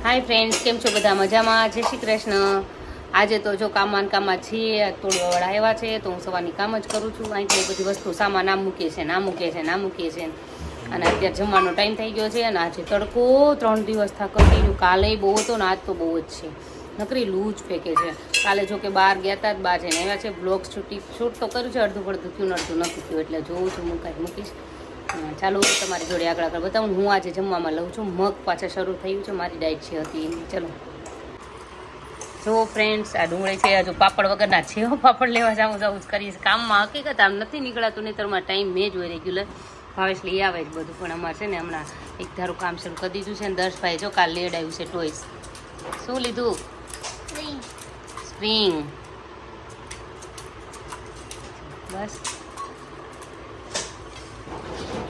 Hi friends, કેમ છો બધા? મજામાં? જય શ્રી કૃષ્ણ. આજે તો જો કામમાં છીએ, તોડવાવાળા આવ્યા છે તો હું સવારની કામ જ કરું છું. અહીંથી બધી વસ્તુ સામાન આમ મૂકીએ છે, અને અત્યારે જમવાનો ટાઈમ થઈ ગયો છે. અને આજે તડકો 3 દિવસ કન્ટિન્યુ, કાલે બહુ હતો ને આજ તો બહુ જ છે. નકરી લૂ જ ફેંકે છે. કાલે જો કે બહાર ગયા હતા, બહાર જઈને આવ્યા છે. બ્લોગ શૂટ તો કર્યું છે, અડધું પડધું થયું ને અડધું નથી થયું, એટલે જોઉં છું, હું કાંઈક મૂકીશ. ચાલો તમારી જોડે આગળ બતાવું. હું આજે જમવામાં લઉં છું મગ. પાછા શરૂ થયું છે, મારી ડાયટ છે હતી એની. ચલો જો ફ્રેન્ડ્સ, આ ડુંગળી છે. હજુ પાપડ વગરના છે, પાપડ લેવા જવું જ કરીશ. કામમાં હકીકત આમ નથી નીકળાતું, નહીં તરમાં ટાઈમ મેં જ હોય રેગ્યુલર. ભાવેશ લઈ આવે જ બધું, પણ અમારે છે ને હમણાં એક ધારું કામ શરૂ કરી દીધું છે. ને દર્શભાઈ જો કાલ લેડ આવ્યું છે ટોયસ. શું લીધું? સ્પ્રિંગ.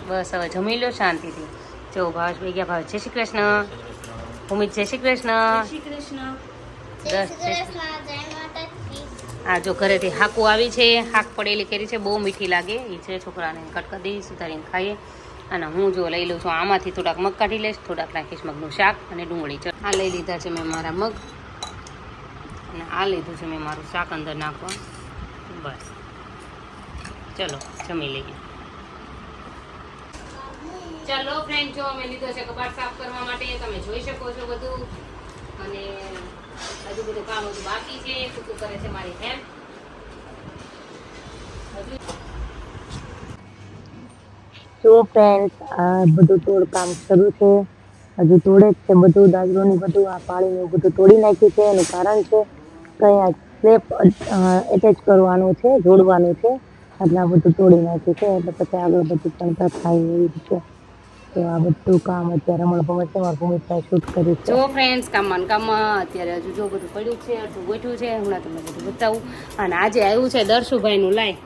બસ હવે જમી લો શાંતિથી. જો ભાવેશ ભાઈ ગયા. ભાવેશ જય શ્રી કૃષ્ણ. ભૂમિત જય શ્રી કૃષ્ણ. હા જો ઘરેથી હાકું આવી છે, હાક પડેલી કરી છે, બહુ મીઠી લાગે એ છે. છોકરાને કટકદી સુધારીને ખાઈએ. અને હું જો લઈ લઉં છું આમાંથી થોડાક મગ કાઢી લઈશ, થોડાક નાખીશ મગનું શાક અને ડુંગળી. આ લઈ લીધા છે મેં મારા મગ, અને આ લીધું છે મેં મારું શાક અંદર નાખવા. બસ ચલો જમી લઈએ. ચાલો ફ્રેન્ડ, જો અમે લીધો છે કબાટ સાફ કરવા માટે. તમે જોઈ શકો છો બધું. અને હજુ બધું કામ બધું બાકી છે. શું કરે છે મારી હેલ્પ. જો ફ્રેન્ડ્સ, આ બધું તોડ કામ શરૂ છે. હજુ તોડે જ છે બધું. દાદરોની બધું આ પાણીનું બધું તોડી નાખ્યું છે. એનું કારણ છે કંઈ આ સ્લેબ એટેચ કરવાનું છે, જોડવાનું છે, એટલે આ બધું તોડી નાખ્યું છે. એટલે પછી આગળ બધું ચણતર થાય એવી રીતે. તો આ બધું કામ અત્યારે હમણાં ભૂમિતભાઈ શૂટ કર્યું છે. જો ફ્રેન્ડ્સ, કામમાં અત્યારે હજુ જો બધું પડ્યું છે, અડધું ગોઠવ્યું છે. હમણાં તમને બધું બતાવું. અને આજે આવ્યું છે દર્શુભાઈનું લાઈ.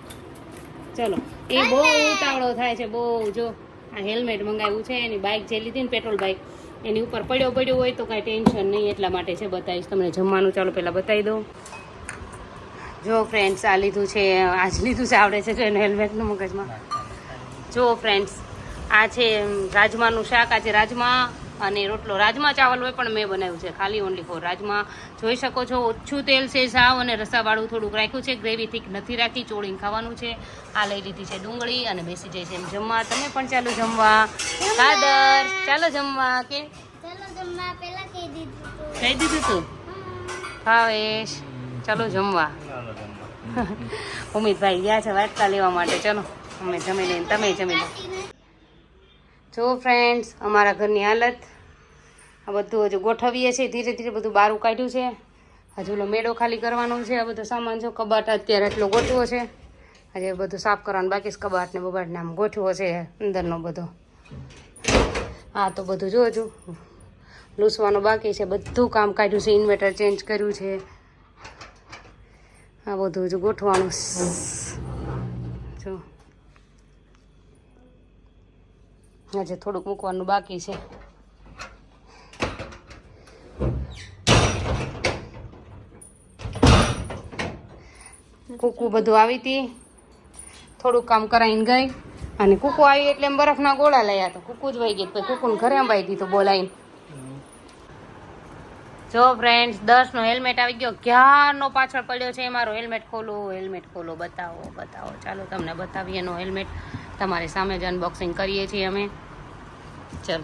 ચલો, એ બહુ ઉતાવળો થાય છે બહુ. જો આ હેલ્મેટ મંગાવ્યું છે, એની બાઇક જે લીધી ને પેટ્રોલ બાઇક, એની ઉપર પડ્યો હોય તો કાંઈ ટેન્શન નહીં, એટલા માટે છે. બતાવીશ તમને જમવાનું. ચાલો પહેલાં બતાવી દઉં. જો ફ્રેન્ડ્સ, આ લીધું છે, આજ લીધું છે, આવડે છે જો એને હેલ્મેટનું મગજમાં. જો ફ્રેન્ડ્સ, આ છે રાજમાનું શાક. આજે રાજમા અને રોટલો. રાજમા ચાવલ હોય પણ મેં બનાવ્યું છે ખાલી ઓનલી ફોર રાજમા. જોઈ શકો છો ઓછું તેલ છે સાવ, અને રસાવાળું થોડુંક રાખ્યું છે. ગ્રેવી થીક નથી રાખી, ચોળીને ખાવાનું છે. આ લઈ લીધી છે ડુંગળી, અને બેસી જાય છે એમ જમવા. તમે પણ ચાલો જમવા. કાદર ચાલો જમવા. કે કહી દીધું તું ભાવેશ? ચાલો જમવા. ઉમિતભાઈ ગયા છે વાટકા લેવા માટે. ચલો અમે જમી લઈને તમે જમી લો. જો ફ્રેન્ડ્સ, અમારા ઘરની હાલત આ બધું હજુ ગોઠવીએ છીએ. ધીરે ધીરે બધું બહાર કાઢ્યું છે. હજુ મેળો ખાલી કરવાનો છે. આ બધો સામાન જો કબાટ અત્યારે એટલો ગોઠવો છે. આજે બધું સાફ કરવાનું બાકી છે. કબાટને બબાટને આમ ગોઠવો છે અંદરનો બધો. હા તો બધું જો હજુ લૂસવાનું બાકી છે. બધું કામ કાઢ્યું છે. ઇન્વર્ટર ચેન્જ કર્યું છે. આ બધું હજુ ગોઠવાનું જો. આજે થોડુંક મૂકવાનું બાકી છે. કુકુ બધું આવી હતી, થોડુંક કામ કરાવીને ગઈ. અને કુકુ આવી એટલે એમ બરફના ગોળા લયા તો કુકુ જ વહી ગઈ. પછી કુકુને ઘરે અંબાઈ દીધું બોલાવીને. જો ફ્રેન્ડ્સ, 10નો હેલ્મેટ આવી ગયો. ક્યારનો પાછળ પડ્યો છે મારો. હેલ્મેટ ખોલો, હેલ્મેટ ખોલો. બતાવો બતાવો. ચાલો તમને બતાવીએ એનો હેલ્મેટ. તમારી સામે જ અનબોક્સિંગ કરીએ છીએ અમે. ચલો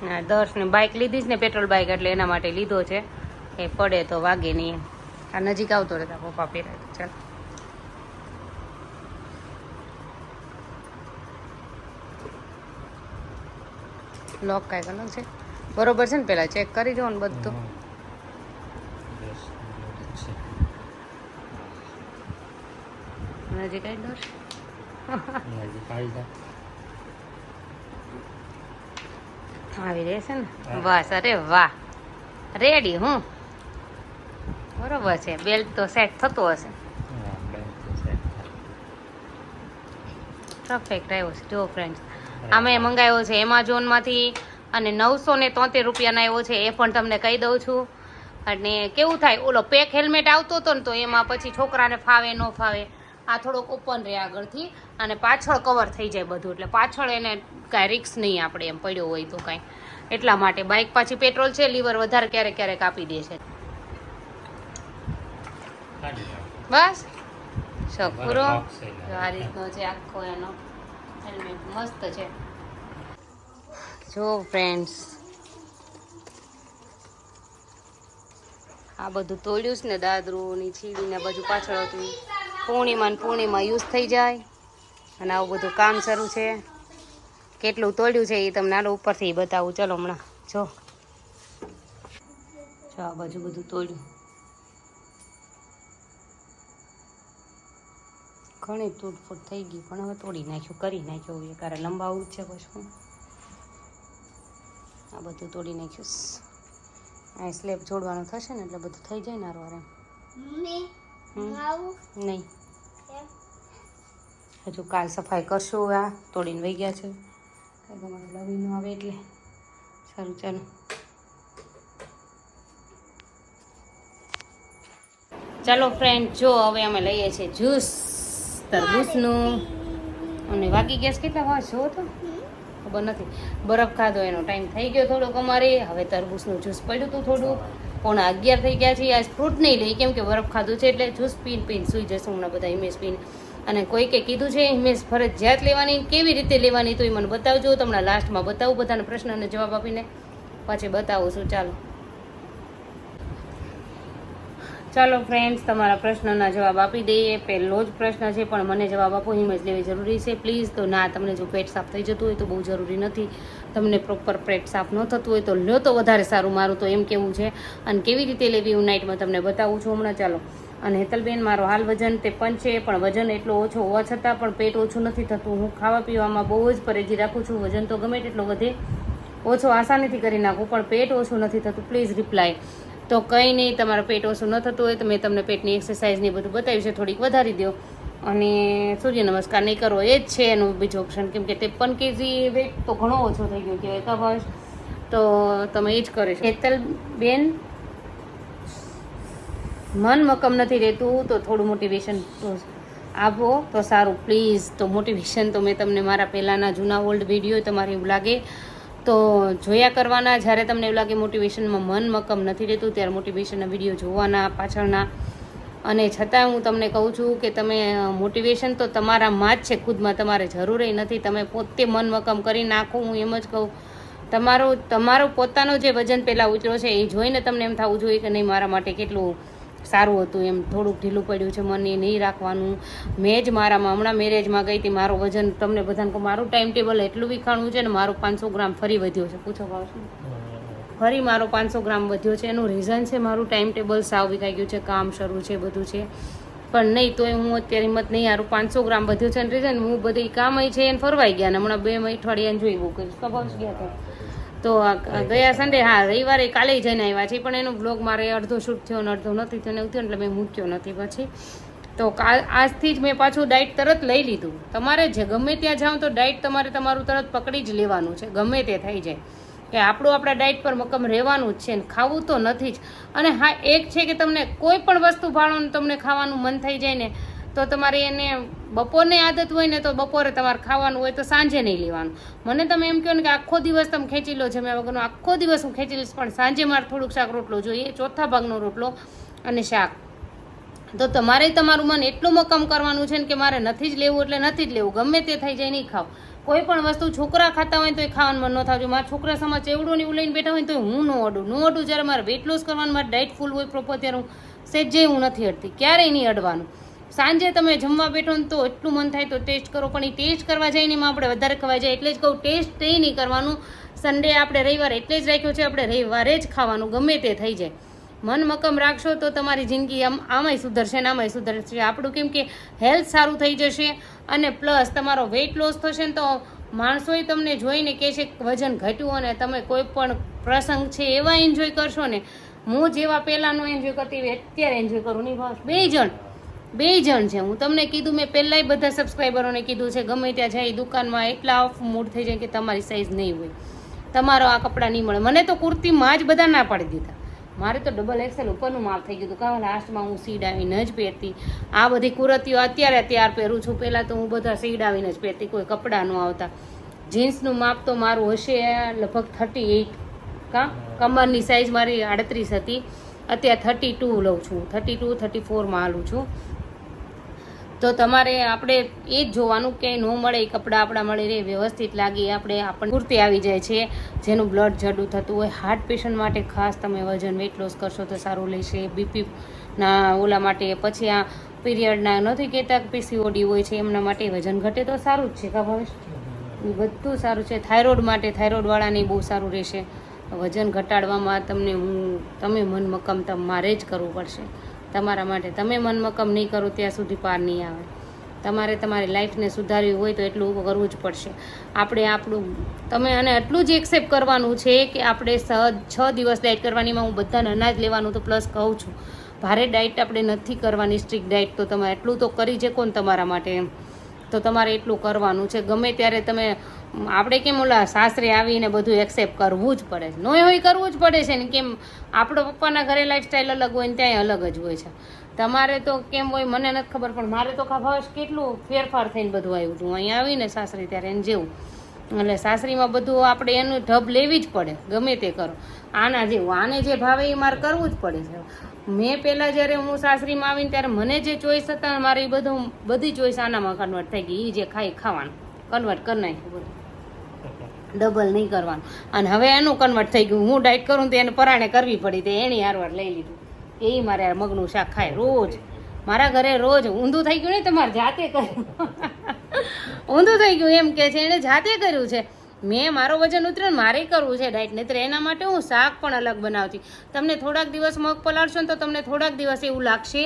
હા, 10 ને બાઇક લીધી છે ને, પેટ્રોલ બાઇક, એટલે એના માટે લીધો છે. એ પડે તો વાગે નહીં. આ નજીક આવતો રહેતા પપ્પા પહેરાય. ચાલ લોક કાંઈ અલગ છે બરોબર છે ને? પેલા ચેક કરી દો ને બધું. નજીક આવી દો. આવી રહેશે ને? બસ. અરે વાહ, રેડી હું. બરોબર છે. બેલ્ટ તો સેટ થતો હશે. પરફેક્ટ આવ્યો છે જો ફ્રેન્ડ્સ. આમે મંગાવ્યો છે એમેઝોનમાંથી અને 973 રૂપિયાનો આવ્યો છે, એ પણ તમને કહી દઉં છું. અને કેવું થાય, ઓલો પેક હેલ્મેટ આવતો હતો ને તો એમાં પછી છોકરાને ફાવે ન ફાવે, આ થોડોક ઓપન રહે આગળથી અને પાછળ કવર થઈ જાય બધું, એટલે પાછળ એને કાંઈ રિક્સ નહીં આપણે એમ પડ્યો હોય તો કાંઈ, એટલા માટે. બાઇક પાછી પેટ્રોલ છે, લીવર વધારે ક્યારેક ક્યારેક આપી દે છે. બસ શોખ પૂરો. આ રીતનો છે આખો એનો હેલ્મેટ, મસ્ત છે જો ફ્રેન્ડ્સ. આ બધું તોડ્યું છે ને, દાદરુની છીડીને બધું પાછળ હતું, પૂર્ણિમા યુઝ થઈ જાય. અને આવું બધું કામ શરૂ છે. કેટલું તોડ્યું છે એ તમને આનો ઉપરથી બતાવું. ચલો હમણાં જો આ બાજુ બધું તોડ્યું. ઘણી તૂટફૂટ થઈ ગઈ પણ હવે તોડી નાખ્યું, કરી નાખ્યું. હવે કારણ લંબાવું જ છે પછી. આ બધું તોડી નાખ્યું. આ સ્લેબ જોડવાનું થશે ને એટલે બધું થઈ જાય ને આરવાર નહીં. હજુ કાલ સફાઈ કરશું. આ તોડીને વહી ગયા છે, તમારે લવીનું આવે એટલે સારું. ચાલો ચાલો ફ્રેન્ડ, જો હવે અમે લઈએ છીએ જ્યુસ તરબૂચનું. અને વાગી ગયા કેટલા વાર જો તો ખબર નથી. બરફ ખાધો એનો ટાઈમ થઈ ગયો થોડોક અમારે. હવે તરબૂચનું જ્યુસ પડ્યું હતું થોડું. 11:30 થઈ ગયા છે. આજ ફ્રૂટ નહીં લઈ, કેમ કે બરફ ખાધું છે એટલે જ્યુસ પીને સૂઈ જશું હમણાં બધા હિમેશ પીને. અને કોઈકે કીધું છે હિમેશ ફરજિયાત લેવાની, કેવી રીતે લેવાની તો એ મને બતાવજો. તમને લાસ્ટમાં બતાવું, બધાના પ્રશ્નને જવાબ આપીને પછી બતાવું છું. ચાલો ફ્રેન્ડ્સ, તમારા પ્રશ્નના જવાબ આપી દઈએ. પહેલો જ પ્રશ્ન છે, પણ મને જવાબ આપો. હિમેશ લેવી જરૂરી છે પ્લીઝ? તો ના, તમને જો પેટ સાફ થઈ જતું હોય તો બહુ જરૂરી નથી. તમને પ્રોપર પેટ સાફ ન થતું હોય તો લો તો વધારે સારું, મારું તો એમ કેવું છે. અને કેવી રીતે લેવી હું નાઇટમાં તમને બતાવું છું હમણાં. ચાલો. અને હેતલબેન, મારો હાલ વજન 53 છે, પણ વજન એટલો ઓછો હોવા છતાં પણ પેટ ઓછું નથી થતું. હું ખાવા પીવામાં બહુ જ પરેજી રાખું છું. વજન તો ગમે તેટલો વધે, ઓછો આસાનીથી કરી નાખું, પણ પેટ ઓછું નથી થતું. Please reply. તો કંઈ નહીં, તમારું પેટ ઓછું ન થતું હોય તો મેં તમને પેટની એક્સરસાઇઝની બધું બતાવ્યું છે, થોડીક વધારી દો. અને સૂર્ય નમસ્કાર નહીં કરો, એ જ છે એનું બીજો ઓપ્શન. કેમ કે 53 kg વેટ તો ઘણો ઓછો થઈ ગયો કહેવાય કભાશ. તો તમે એ જ કરે છે. હેતલબેન, મન મક્કમ નથી રહેતું તો થોડું મોટિવેશન આપો તો સારું પ્લીઝ. તો મોટિવેશન તો મેં તમને મારા પહેલાંના જૂના ઓલ્ડ વિડીયો તમારે એવું લાગે તો જોયા કરવાના. જ્યારે તમને એવું લાગે મોટિવેશનમાં મન મક્કમ નથી રહેતું ત્યારે મોટિવેશનના વિડીયો જોવાના પાછળના. અને છતાં હું તમને કહું છું કે તમે મોટિવેશન તો તમારામાં જ છે, ખુદમાં. તમારે જરૂર નથી, તમે પોતે મન મક્કમ કરી નાખો. હું એમ જ કહું, તમારો પોતાનો જે વજન પહેલાં ઉતર્યો છે એ જોઈને તમને એમ થવું જોઈએ કે નહીં, મારા માટે કેટલું સારું હતું. એમ થોડુંક ઢીલું પડ્યું છે, મને નહીં રાખવાનું. મેં જ મારામાં હમણાં મેરેજમાં ગઈ હતી, મારો વજન તમને બધાને કહું, મારું ટાઈમ ટેબલ એટલું વિખાણું છે ને, મારો 500 ગ્રામ ફરી વધ્યો છે. પૂછો ભાવ શું? ફરી મારો 500 ગ્રામ વધ્યો છે. એનું રીઝન છે મારું ટાઈમ ટેબલ સાવ વિખાઈ ગયું છે, કામ શરૂ છે, બધું છે. પણ નહીં તોય હું અત્યારે હિંમત નહીં હારું. 500 ગ્રામ વધ્યું છે અને રીઝન હું બધી કામ છે એને ફરવાઈ ગયા ને હમણાં 2 અઠવાડિયાને જોઈ બહુ કરીશ. કપાસ ગયા હતા તો ગયા સન્ડે, હા રવિવારે કાલે જઈને આવ્યા છે, પણ એનો બ્લોગ મારે અડધો શૂટ થયો ને અડધો નથી થયો ને એવું થયું એટલે મેં મૂક્યો નથી પછી. તો આજથી જ મેં પાછું ડાયટ તરત લઈ લીધું. તમારે જે ગમે ત્યાં જાઓ તો ડાયટ તમારે તમારું તરત પકડી જ લેવાનું છે, ગમે તે થઈ જાય. કે આપણા ડાયટ પર મક્કમ રહેવાનું જ છે ને ખાવું તો નથી જ. અને હા, એક છે કે તમને કોઈ પણ વસ્તુ ભાળો ને તમને ખાવાનું મન થઈ જાય ને તો તમારે એને બપોરની આદત હોય ને તો બપોરે તમારે ખાવાનું હોય તો સાંજે નહીં લેવાનું. મને તમે એમ કહો ને કે આખો દિવસ તમે ખેંચી લો જમ્યા વગરનો, આખો દિવસ હું ખેંચી લઈશ, પણ સાંજે મારે થોડુંક શાક રોટલો જોઈએ, ચોથા ભાગનો રોટલો અને શાક. તો તમારે તમારું મન એટલું મક્કમ કરવાનું છે ને કે મારે નથી જ લેવું એટલે નથી જ લેવું, ગમે તે થઈ જાય નહીં ખાવ. કોઈ પણ વસ્તુ છોકરા ખાતા હોય તો એ ખાવાનું મન ન થતું. મારા છોકરા સમજ ચેવડું ને એવું લઈને બેઠા હોય તો હું ન અડું. જ્યારે મારે વેટ લોસ કરવાનું, મારે ડાયટ ફૂલ હોય પ્રોપર, ત્યારે હું સેજે હું નથી અડતી, ક્યારેય નહીં અડવાનું. સાંજે તમે જમવા બેઠો ને તો એટલું મન થાય તો ટેસ્ટ કરો, પણ એ ટેસ્ટ કરવા જઈને એમાં આપણે વધારે ખવાઈ જાય. એટલે જ કહું, ટેસ્ટ એ નહીં કરવાનું. સન્ડે આપણે રવિવાર એટલે જ રાખ્યો છે, આપણે રવિવારે જ ખાવાનું, ગમે તે થઈ જાય. મન મક્કમ રાખશો તો તમારી જિંદગી આમાંય સુધરશે ને આમાંય સુધરશે. આપણું કેમ કે હેલ્થ સારું થઈ જશે અને પ્લસ તમારો વેઇટ લોસ થશે ને તો માણસોએ તમને જોઈને કહે છે વજન ઘટ્યું. અને તમે કોઈ પણ પ્રસંગ છે એવા એન્જોય કરશો ને, હું જેવા પહેલાંનો એન્જોય કરતી એવી અત્યારે એન્જોય કરું નહીં. બસ બે જણ છે. હું તમને કીધું, મેં પહેલાંય બધા સબસ્ક્રાઈબરોને કીધું છે, ગમે ત્યાં જાય દુકાનમાં એટલા ઓફ મૂડ થઈ જાય કે તમારી સાઈઝ નહીં હોય, તમારો આ કપડાં નહીં મળે. મને તો કુર્તીમાં જ બધા ના પાડી દીધા. મારે તો ડબલ એક્સેલ ઉપરનું માપ થઈ ગયું હતું. કારણ લાસ્ટમાં હું સીડાવીને જ પહેરતી. આ બધી કુર્તીઓ અત્યાર પહેરું છું. પહેલાં તો હું બધા સીડાવીને જ પહેરતી, કોઈ કપડાં ન આવતા. જીન્સનું માપ તો મારું હશે લગભગ 38, કમરની સાઈઝ મારી 38 હતી. અત્યારે 32 લઉં છું, 32, 34માં હાલું છું. તો તમારે આપણે એ જ જોવાનું કે ન મળે એ કપડાં આપણા મળી રહે, વ્યવસ્થિત લાગી, આપણને કુર્તી આવી જાય છે જેનું બ્લડ જાડું થતું હોય. હાર્ટ પેશન્ટ માટે ખાસ તમે વજન વેટ લોસ કરશો તો સારું લેશે. બીપીના ઓલા માટે, પછી આ પીરિયડના નથી કહેતા પીસીઓડી હોય છે એમના માટે વજન ઘટે તો સારું જ છે. ખબર એ બધું સારું છે. થાઇરોઇડ માટે, થાઇરોઇડવાળાને બહુ સારું રહેશે. વજન ઘટાડવામાં તમે મનમક્કમ તમારે જ કરવું પડશે. તમારા માટે તમે મનમક્કમ નહીં કરો ત્યાં સુધી પાર નહીં આવે. તમારે તમારી લાઈફને સુધારવી હોય તો એટલું કરવું જ પડશે. તમે અને એટલું જ એક્સેપ્ટ કરવાનું છે કે આપણે 6 દિવસ ડાયટ કરવાનીમાં હું બધાને અનાજ લેવાનું તો પ્લસ કહું છું. ભારે ડાયટ આપણે નથી કરવાની, સ્ટ્રિક્ટ ડાયટ. તો તમે એટલું તો કરી છે કોણ તમારા માટે એમ, તો તમારે એટલું કરવાનું છે. ગમે ત્યારે તમે, આપણે કેમ ઓલા સાસરે આવીને બધું એક્સેપ્ટ કરવું જ પડે છે, નોય હોય કરવું જ પડે છે ને. કેમ આપણો પપ્પાના ઘરે લાઈફસ્ટાઈલ અલગ હોય ને ત્યાં અલગ જ હોય છે. તમારે તો કેમ હોય મને નથી ખબર, પણ મારે તો ખબર કેટલું ફેરફાર થઈને બધું આવ્યું હતું. અહીંયા આવીને સાસરી ત્યારે એને જેવું, એટલે સાસરીમાં બધું આપણે એનું ઢબ લેવી જ પડે, ગમે તે કરો. આના જેવું, આને જે ભાવે એ મારે કરવું જ પડે છે. મેં પહેલાં જ્યારે હું સાસરીમાં આવીને ત્યારે મને જે ચોઈસ હતા, મારી બધી ચોઈસ આનામાં કન્વર્ટ થઈ ગઈ. એ જે ખાવાનું કન્વર્ટ કરી નાખ્યું બધું, ડબલ નહીં કરવાનું. અને હવે એનું કન્વર્ટ થઈ ગયું. હું ડાયટ કરું તો એને પરાણે કરવી પડી, તો એની હારવાર લઈ લીધું કે એ મારે મગનું શાક ખાય રોજ. મારા ઘરે રોજ ઊંધું થઈ ગયું. નહીં, તમારે જાતે કર્યું. ઊંધું થઈ ગયું એમ કે છે, એણે જાતે કર્યું છે. મેં મારો વજન ઉતર્યો ને મારે કરવું છે ડાયટ, નહીં તો એના માટે હું શાક પણ અલગ બનાવતી. તમને થોડાક દિવસ મગ પલાળશો ને તો તમને થોડાક દિવસ એવું લાગશે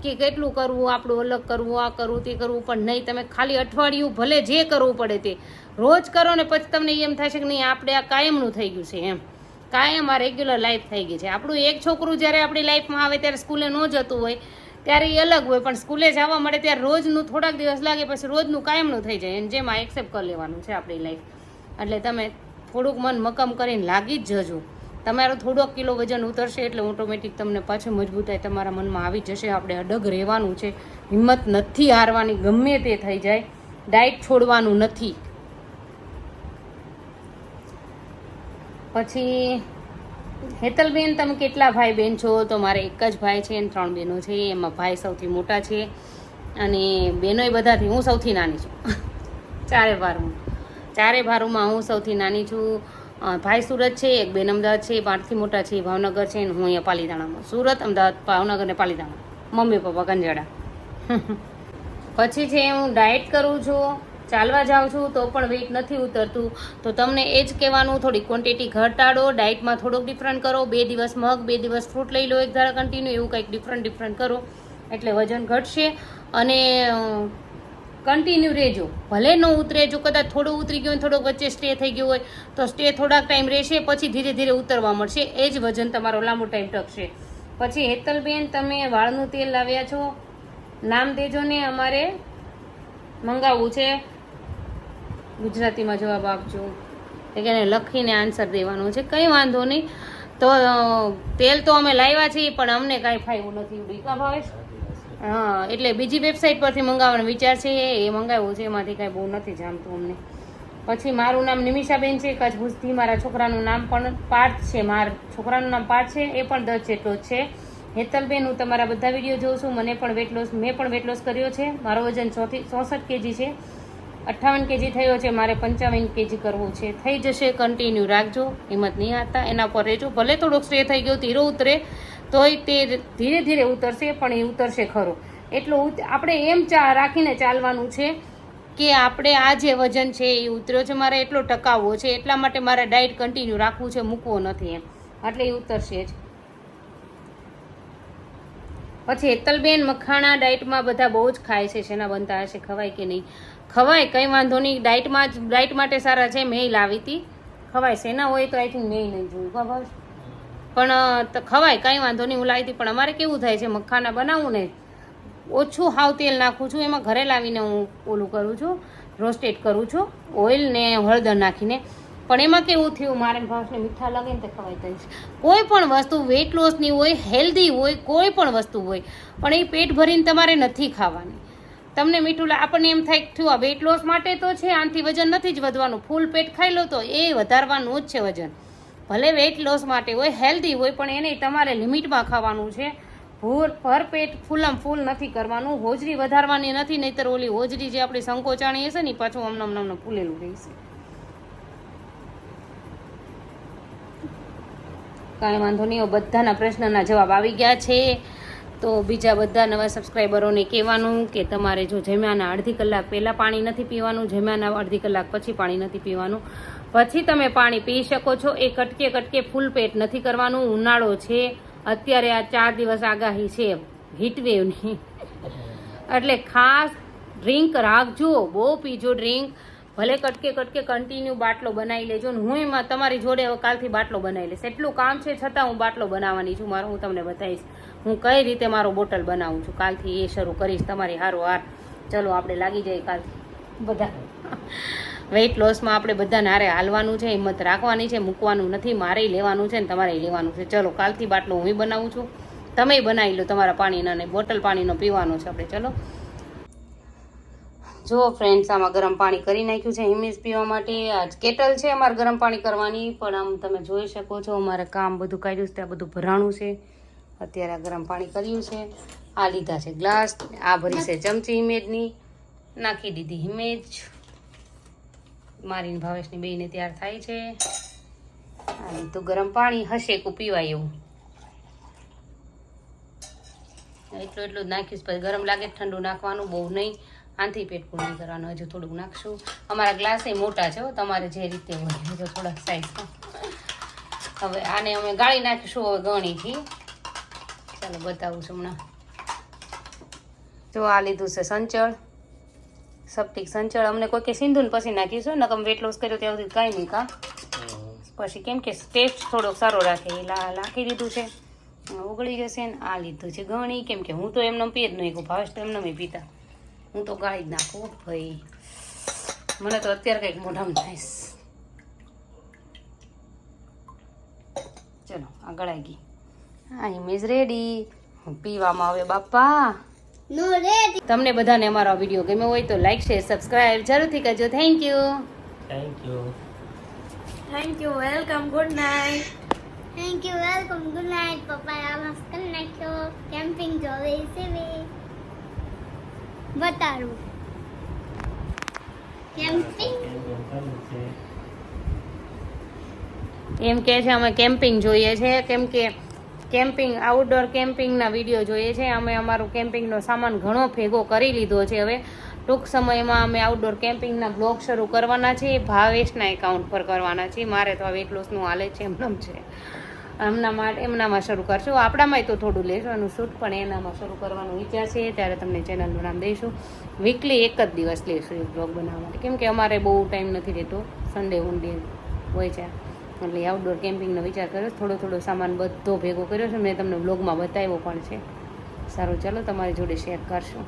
કે કેટલું કરવું, આપણું અલગ કરવું, આ કરવું તે કરવું, પણ નહીં. તમે ખાલી અઠવાડિયું ભલે જે કરવું પડે તે રોજ કરો ને પછી તમને એમ થશે કે નહીં આપણે આ કાયમનું થઈ ગયું છે એમ, કાયમ આ રેગ્યુલર લાઈફ થઈ ગઈ છે. આપણું એક છોકરું જ્યારે આપણી લાઈફમાં આવે ત્યારે સ્કૂલે ન જતું હોય ત્યારે એ અલગ હોય, પણ સ્કૂલે જવા મળે ત્યારે રોજનું થોડાક દિવસ લાગે, પછી રોજનું કાયમનું થઈ જાય. અને જેમાં એક્સેપ્ટ કરી લેવાનું છે આપણી લાઈફ. એટલે તમે થોડુંક મન મક્કમ કરીને લાગી જ જજો. તમારો થોડોક કિલો વજન ઉતરશે એટલે ઓટોમેટિક તમને પાછું મજબૂતાઈ તમારા મનમાં આવી જશે. આપણે અડગ રહેવાનું છે, હિંમત નથી હારવાની, ગમે તે થઈ જાય. ડાયટ છોડવાનું નથી. પછી હેતલબેન, તમે કેટલા ભાઈ બહેન છો? તો મારે એક જ ભાઈ છે અને 3 બહેનો છે. એમાં ભાઈ સૌથી મોટા છે અને બહેનોય બધાથી હું સૌથી નાની છું. ચારે ભારુમાં હું સૌથી નાની છું. ભાઈ સુરત છે, એક બેન અમદાવાદ છે, 5થી મોટા છે, ભાવનગર છે, અને હું અહીંયા પાલીતાણામાં. સુરત, અમદાવાદ, ભાવનગર ને પાલીતાણા. Mummy papa ગંજાડા. પછી છે હું ડાયટ કરું છું, ચાલવા જાઉં છું તો પણ વેઇટ નથી ઉતરતું. તો તમને એ જ કહેવાનું, થોડી ક્વોન્ટિટી ઘટાડો, ડાયટમાં થોડોક ડિફરન્ટ કરો. 2 દિવસ મગ, 2 દિવસ ફ્રૂટ લઈ લો એક ધારા કન્ટિન્યુ, એવું કંઈક ડિફરન્ટ કરો એટલે વજન ઘટશે. અને કન્ટિન્યુ રહેજો, ભલે ન ઉતરે. જો કદાચ થોડું ઉતરી ગયું, થોડોક વચ્ચે સ્ટે થઈ ગયો હોય તો સ્ટે થોડાક ટાઈમ રહેશે, પછી ધીરે ધીરે ઉતરવા મળશે. એ જ વજન તમારો લાંબો ટાઈમ ટકશે. પછી હેતલબેન, તમે વાળનું તેલ લાવ્યા છો, નામ દેજો ને, અમારે મંગાવવું છે. ગુજરાતીમાં જવાબ આપજો, એટલે એને લખીને આન્સર દેવાનો છે. કંઈ વાંધો નહીં. તો તેલ તો અમે લાવ્યા છીએ પણ અમને કાંઈ ફાવ્યું નથી. ઉડીકા ભાવેશ? હા, એટલે બીજી વેબસાઇટ પરથી મંગાવવાનો વિચાર છે. એ મંગાવ્યું છે, એમાંથી કાંઈ બહુ નથી જામતું અમને. પછી મારું નામ નિમિષાબેન છે, કચ્છ ભુજથી. મારા છોકરાનું નામ પણ પાર્થ છે. મારા છોકરાનું નામ પાર્થ છે, એ પણ 10 જેટલો જ છે. હેતલબેન, હું તમારા બધા વિડીયો જોઉં છું. મેં પણ વેટ લોસ કર્યો છે. મારો વજન 64 kg છે. 58 kg થયો છે. મારે 55 kg કરવું છે. થઈ જશે, કન્ટિન્યુ રાખજો, હિંમત નહીં હારતા, એના પર રહેજો. ભલે થોડોક સ્ટે થઈ ગયો, ધીરો ઉતરે તોય તે ધીરે ધીરે ઉતરશે, પણ એ ઉતરશે ખરો. એટલું આપણે એમ રાખીને ચાલવાનું છે કે આપણે આ જે વજન છે એ ઉતર્યો છે, મારે એટલો ટકાવવો છે, એટલા માટે મારે ડાયટ કન્ટિન્યુ રાખવું છે, મૂકવો નથી એમ, એટલે એ ઉતરશે જ. પછી હેતલબેન, મખાણા ડાયટમાં બધા બહુ જ ખાય છે, શેના બનતા હશે, ખવાય કે નહીં? ખવાય, કંઈ વાંધો નહીં. ડાયટ માટે સારા છે. મેં લાવી હતી, ખવાય. શેના હોય તો આઈ થિંક મેં નહીં જોયું, ખબર પણ ખવાય, કાંઈ વાંધો નહીં. હું લાવી હતી, પણ અમારે કેવું થાય છે, મખાના બનાવું ને ઓછું હાવ તેલ નાખું છું. એમાં ઘરે લાવીને હું ઓલું કરું છું, રોસ્ટેડ કરું છું ઓઇલ ને હળદર નાખીને. પણ એમાં કેવું થયું, મારે ભાવને મીઠા લાગે ને તે ખવાય તરીશ. કોઈ પણ વસ્તુ વેઇટ લોસની હોય, હેલ્ધી હોય, કોઈ પણ વસ્તુ હોય, પણ એ પેટ ભરીને તમારે નથી ખાવાની. તમને મીઠું આપણને એમ થાય થયું આ વેઇટ લોસ માટે તો છે, આનાથી વજન નથી જ વધવાનું, ફૂલ પેટ ખાઈ લો તો એ વધારવાનું જ છે વજન. ભલે વેઇટ લોસ માટે હોય, હેલ્ધી હોય, પણ એને તમારે લિમિટમાં ખાવાનું છે. ભર પેટ ફૂલમ ફૂલ નથી કરવાનું, હોજરી વધારવાની નથી, નહીંતર ઓલી હોજરી જે આપણી સંકોચાણી હશે ને પાછું અમને ફૂલેલું રહેશે. કાંઈ વાંધો નહીં, બધાના પ્રશ્નના જવાબ આવી ગયા છે. તો બીજા બધા નવા સબસ્ક્રાઈબરોને કહેવાનું કે તમારે જો જમ્યાના અડધી કલાક પહેલાં પાણી નથી પીવાનું, જમ્યાના અડધી કલાક પછી પાણી નથી પીવાનું, પછી તમે પાણી પી શકો છો. એ કટકે કટકે ફૂલ પેટ નથી કરવાનું. ઉનાળો છે અત્યારે, આ 4 દિવસ આગાહી છે હીટવેવની, એટલે ખાસ ડ્રિંક રાખજો, બહુ પીજો ડ્રિંક. ભલે કટકે કટકે કન્ટિન્યુ બાટલો બનાવી લેજો ને હું એમાં તમારી જોડે હવે કાલથી બાટલો બનાવી લઈશ. એટલું કામ છે છતાં હું બાટલો બનાવવાની છું મારું. હું તમને બતાવીશ હું કઈ રીતે મારો બોટલ બનાવું છું. કાલથી એ શરૂ કરીશ તમારી હારોહાર. ચલો આપણે લાગી જાય કાલથી બધા વેઇટ લોસમાં. આપણે બધાને હારે હાલવાનું છે, હિંમત રાખવાની છે, મૂકવાનું નથી. મારેય લેવાનું છે ને તમારે લેવાનું છે. ચલો કાલથી બાટલો હું બનાવું છું, તમે બનાવી લો તમારા પાણીના ને બોટલ પાણીનો પીવાનો છે આપણે. ચલો જો ફ્રેન્ડ્સ, આમાં ગરમ પાણી કરી નાખ્યું છે હિમેશ પીવા માટે. આ કેટલ છે અમારે ગરમ પાણી કરવાની, પણ આમ તમે જોઈ શકો છો અમારે કામ બધું કાઢ્યું છે, ત્યાં બધું ભરાણું છે. અત્યારે આ ગરમ પાણી કર્યું છે. આ લીધા છે ગ્લાસ, આ ભરી છે ચમચી હિમેજની, નાખી દીધી હિમેજ. મારીને ભાવેશની બેયને તૈયાર થાય છે. આ લીધું ગરમ પાણી, હશેકું પીવાય એવું. એટલું જ નાખીશ, પછી ગરમ લાગે ઠંડુ નાખવાનું, બહુ નહીં. આનાથી પેટ ફૂલ નહીં કરવાનું. હજુ થોડુંક નાખશું. અમારા ગ્લાસ એ મોટા છે, તમારે જે રીતે હોય તો થોડાક સાઈઝમાં. હવે આને અમે ગાળી નાખીશું હવે ગણીથી. ચાલો બતાવું છું હમણાં. જો આ લીધું છે સંચળ, સપ્ટિક સંચળ. અમને કોઈ કે સિંધુને પછી નાખીશું, નકમ વેટ લોસ કર્યો ત્યાં સુધી કાંઈ નહીં કા. પછી કેમ કે ટેસ્ટ થોડોક સારો રાખે એ નાખી દીધું છે, ઉગળી જશે ને. આ લીધું છે ગણી, કેમ કે હું તો એમને પીએ જ નહીં, ભાવેશ તો એમને પીતા, હું તો ગાળી જ નાખું ભાઈ. મને તો અત્યારે કંઈક મોઢામાં થાય. ચલો આ ગળાઈ ગઈ. હા હિમેશ રેડી પીવામાં આવે બાપા. તમને બધાને અમારો વિડીયો ગમ્યો હોય તો લાઈક શેર સબસ્ક્રાઇબ જરૂરથી કરજો. Thank you. Thank you. Welcome. Good night. Thank you, welcome, good night, પપ્પાએ આ મસ્ત કરી નાખ્યો. કેમ્પિંગ જોવે છે બતાડું. કેમ્પિંગ એમ કે છે અમે કેમ્પિંગ જોઈએ છે, કેમ કે કેમ્પિંગ આઉટડોર કેમ્પિંગના વિડીયો જોઈએ છે. અમે અમારો કેમ્પિંગનો સામાન ઘણો ભેગો કરી લીધો છે. હવે ટૂંક સમયમાં અમે આઉટડોર કેમ્પિંગના બ્લોગ શરૂ કરવાના છીએ, ભાવેશના એકાઉન્ટ પર કરવાના છીએ. મારે તો આ વેટ લોસનું હાલે છે એમનામ છે, એમનામાં શરૂ કરશું. આપણામાંય તો થોડું લેશું એનું શૂટ, પણ એનામાં શરૂ કરવાનું વિચાર છે. ત્યારે તમને ચેનલનું નામ દઈશું. વીકલી એક જ દિવસ લઈશું એ બ્લોગ બનાવવા માટે, કેમ કે અમારે બહુ ટાઈમ નથી રહેતો, સન્ડે વનડે હોય છે. એટલે આઉટડોર કેમ્પિંગનો વિચાર કર્યો. થોડો સામાન બધો ભેગો કર્યો છે, મેં તમને બ્લોગમાં બતાવ્યો પણ છે. સારું ચાલો તમારી જોડે શેર કરશું.